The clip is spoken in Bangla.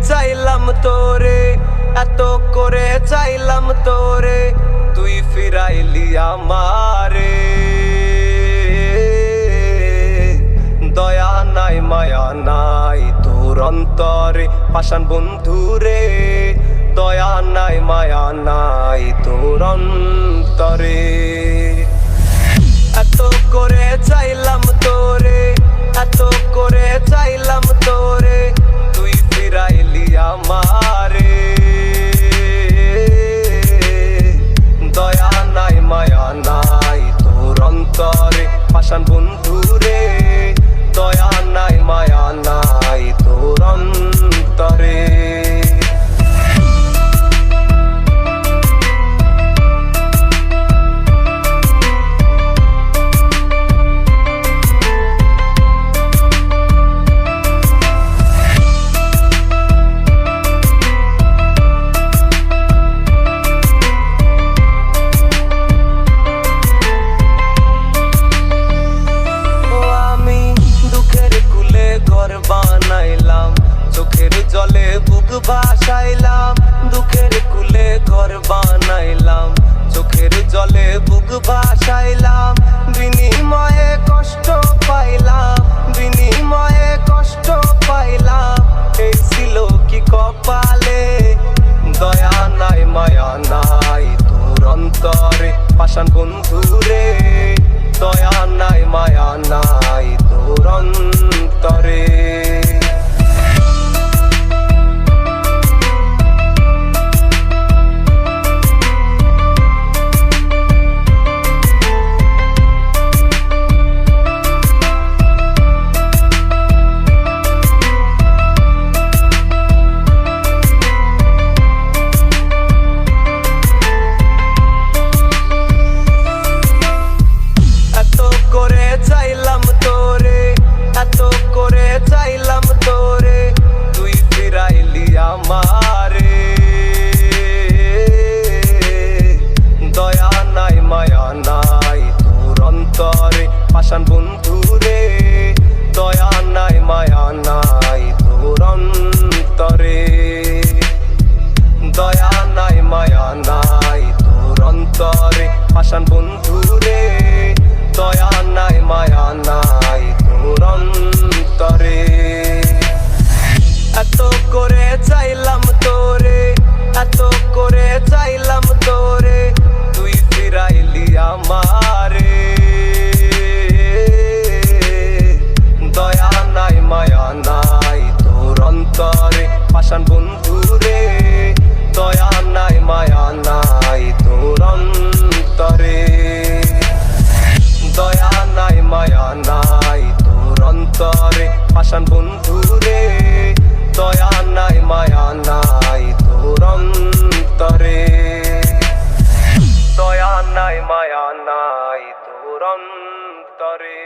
চাইলাম তোরে, এত করে চাইলাম তোরে, তুই ফিরাইলি আমারে। দয়া নাই মায়া নাই তোর অন্তরে পাষাণ বন্ধুরে, দয়া নাই মায়া নাই তোর অন্তরে। এত করে চাইলাম তোরে, এত করে চাইলাম তোরে, তুই ফিরাইলি আমারে। দয়া নাই মায়া নাই তোর অন্তরে পাষাণ বন্ধুরে, দয়া নাই মায়া নাই তোর অন্তরে। চোখের জলে বুক ভাসাইলাম, দুঃখের কুলে ঘর বানাইলাম, চোখের জলে বুক ভাসাইলাম, বিনিময়ে কষ্ট পাইলাম, বিনিময়ে কষ্ট পাইলাম, এই ছিল কি কপালে। দয়া নাই মায়া নাই তোর অন্তরে পাষাণ বন্ধুরে, দয়া নাই মায়া নাই তোর অন্তরে। চাইলাম তোরে, এত করে চাইলাম তোরে, তুই ফিরাইলি আমারে। দয়া নাই মায়া নাই তোর অন্তরে পাষাণ বন্ধুরে, দয়া নাই মায়া নাই তোর অন্তরে। দয়া নাই মায়া নাই তোর অন্তরে পাষাণ বন্ধুরে, দয়া নাই মায়া নাই তোর অন্তরে। এত করে চাইলাম তোরে, এত করে চাইলাম তোরে, তুই ফিরাইলি আমারে। দয়া নাই মায়া নাই তোর অন্তরে পাষাণ বন্ধুরে, দয়া নাই মায়া নাই তোর অন্তরে। দয়া নাই মায়া নাই তোর অন্তরে পাষাণ বন্ধুরে, দয়া নাই মায়া নাই তোর অন্তরে। দয়া নাই মায়া নাই তোর অন্তরে।